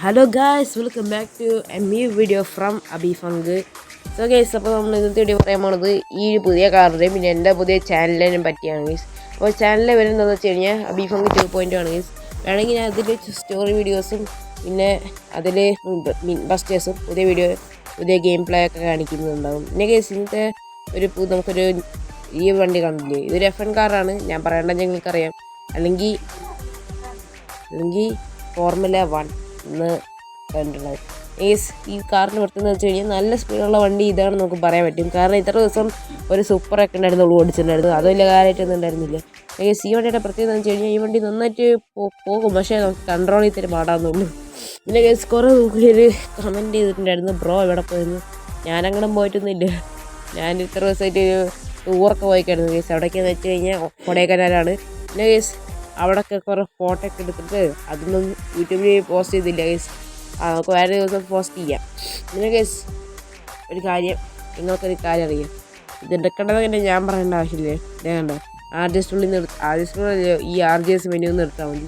Hello guys, welcome back to a new video from അബിഫങ്ക്. So guys, അപ്പോൾ നമ്മൾ ഇന്നത്തെ വീഡിയോ പറയാൻ പോകുന്നത് ഈ പുതിയ കാറിൻ്റെയും പിന്നെ എൻ്റെ പുതിയ ചാനലിനും പറ്റിയാണ് ഗൈസ്. അപ്പോൾ ചാനലിൽ വരുന്നതെന്ന് വെച്ച് കഴിഞ്ഞാൽ അബിഫങ്ക് 2.0 ആണ് ഗൈസ്. വേണമെങ്കിൽ ഞാൻ അതിൽ സ്റ്റോറി വീഡിയോസും പിന്നെ അതിൽ ബസ്റ്റേഴ്സും പുതിയ ഗെയിം പ്ലേ ഒക്കെ കാണിക്കുന്നുണ്ടാവും. പിന്നെ ഗൈസ്, ഇന്നത്തെ നമുക്കൊരു ഈ വണ്ടി കണ്ടില്ലേ, ഇതൊരു F1 കാറാണ്. ഞാൻ പറയേണ്ടത് നിങ്ങൾക്കറിയാം. അല്ലെങ്കിൽ ഫോർമുല 1 എന്ന് കണ്ടിട്ടുള്ളത്. ഈ കാറിന് പുറത്തെന്ന് വെച്ച് കഴിഞ്ഞാൽ നല്ല സ്പീഡുള്ള വണ്ടി ഇതാണ് നമുക്ക് പറയാൻ പറ്റും. കാരണം ഇത്ര ദിവസം ഒരു സൂപ്പറൊക്കെ ഉണ്ടായിരുന്നു, ഓടിച്ചിട്ടുണ്ടായിരുന്നു. അത് വലിയ കാര്യമായിട്ടൊന്നും ഉണ്ടായിരുന്നില്ല. ഈ വണ്ടിയുടെ പ്രത്യേകത എന്ന് വെച്ച് കഴിഞ്ഞാൽ ഈ വണ്ടി നന്നായിട്ട് പോകും, പക്ഷേ നമുക്ക് കൺട്രോൾ ചെയ്തിട്ട് പാടാമെന്നുള്ളൂ. പിന്നെ കുറേ ഒരു കമൻറ്റ് ചെയ്തിട്ടുണ്ടായിരുന്നു, ബ്രോ എവിടെ പോയിരുന്നു. ഞാനങ്ങനെ പോയിട്ടൊന്നുമില്ല. ഞാൻ ഇത്ര ദിവസമായിട്ട് ഒരു ടൂറൊക്കെ പോയിക്കായിരുന്നു കേസ്. അവിടേക്കെന്ന് വെച്ച് കഴിഞ്ഞാൽ കൊടൈക്കനാലാണ്. പിന്നെ അവിടെയൊക്കെ കുറേ ഫോട്ടോ ഒക്കെ എടുത്തിട്ട് അതൊന്നും യൂട്യൂബിൽ പോസ്റ്റ് ചെയ്തില്ല കേസ്. നമുക്ക് വേറെ ദിവസം പോസ്റ്റ് ചെയ്യാം. പിന്നെ കേസ് ഒരു കാര്യം, നിങ്ങൾക്കൊരു കാര്യം അറിയാം, ഇത് എടുക്കേണ്ടത് തന്നെ ഞാൻ പറയേണ്ട ആവശ്യമില്ലേ. വേണ്ട, ആർജിസ്റ്റുള്ളിൽ ഈ RGS മെനു ഒന്ന് എടുത്താൽ മതി.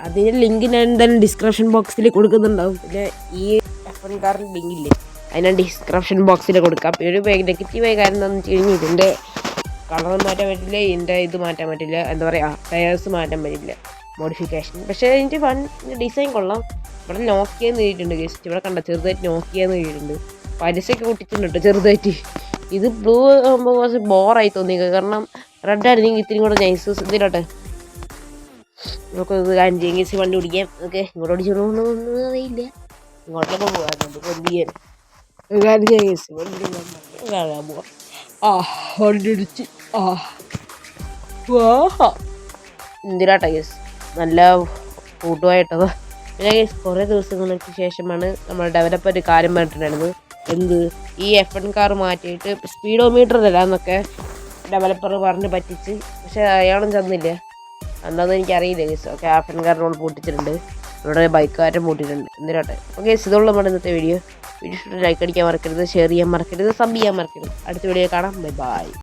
അതിൻ്റെ ലിങ്ക് ഞാൻ എന്തായാലും ഡിസ്ക്രിപ്ഷൻ ബോക്സിൽ കൊടുക്കുന്നുണ്ടാവും. പിന്നെ ഈ F1 കാറിൻ്റെ ലിങ്കില്ലേ, അതിനാണ് ഡിസ്ക്രിപ്ഷൻ ബോക്സിൽ കൊടുക്കാം. പിന്നെ ഒരു നെഗറ്റീവായ കാര്യം എന്താണെന്ന് വെച്ച് കഴിഞ്ഞാൽ ഇതിൻ്റെ കളർ മാറ്റാൻ പറ്റില്ല, ഇതിൻ്റെ ഇത് മാറ്റാൻ പറ്റില്ല, എന്താ പറയുക, ടയേഴ്സ് മാറ്റാൻ പറ്റില്ല, മോഡിഫിക്കേഷൻ. പക്ഷേ ഇതിൻ്റെ ഡിസൈൻ കൊള്ളാം. ഇവിടെ നോക്കിയെന്ന് എഴുതിയിട്ടുണ്ട് ഗസ്റ്റ്. ഇവിടെ കണ്ട ചെറുതായിട്ട് നോക്കിയെന്ന് എഴുതിയിട്ടുണ്ട്. പരസ്യമൊക്കെ പൊട്ടിച്ചിട്ടുണ്ട് ചെറുതായിട്ട്. ഇത് ബ്ലൂ ആകുമ്പോൾ കുറച്ച് ബോറായി തോന്നി, കാരണം റെഡ് ആയിരുന്നെങ്കിൽ ഇത്തിരി കൂടെ നൈസ്. ഇതിലോട്ടെ നമുക്ക് ഇത് കാര്യം ചെയ്യെങ്കിൽ വണ്ടി ഓടിക്കാം. ഓക്കെ, ഇങ്ങോട്ട് ഓടിച്ചോണ്ടൊന്നും അറിയില്ല, ഇങ്ങോട്ടൊക്കെ പോകാം. നമുക്ക് എന്ത് ചെയ്യാൻ കാര്യം ചെയ്യ വണ്ടി കാണാൻ പോവാം. വണ്ടിടിച്ച് എന്തിനാട്ടാ കേസ്, നല്ല കൂട്ടുമായിട്ടത്. പിന്നെ കേസ് കുറേ ദിവസങ്ങൾക്ക് ശേഷമാണ് നമ്മൾ ഡെവലപ്പർ ഒരു കാര്യം പറഞ്ഞിട്ടുണ്ടായിരുന്നത്. എന്ത്, ഈ F1 കാർ മാറ്റിയിട്ട് സ്പീഡോമീറ്റർ തരാമെന്നൊക്കെ ഡെവലപ്പർ പറഞ്ഞ് പറ്റിച്ച്. പക്ഷേ അയാളും ചെന്നില്ല, എന്താണെന്ന് എനിക്കറിയില്ല കേസ്. ഓക്കെ, F1 കാറിനോട് പൂട്ടിച്ചിട്ടുണ്ട്, ഇവിടെ ബൈക്കുകാരൻ പൂട്ടിയിട്ടുണ്ട്. എന്തിനാട്ടെ. ഓക്കെ, ഇതുള്ള നമ്മുടെ ഇന്നത്തെ വീഡിയോ ലൈക്ക് അടിക്കാൻ മറക്കരുത്, ഷെയർ ചെയ്യാൻ മറക്കരുത്, സബ് ചെയ്യാൻ മറക്കരുത്. അടുത്ത വീഡിയോ കാണാം. Bye bye.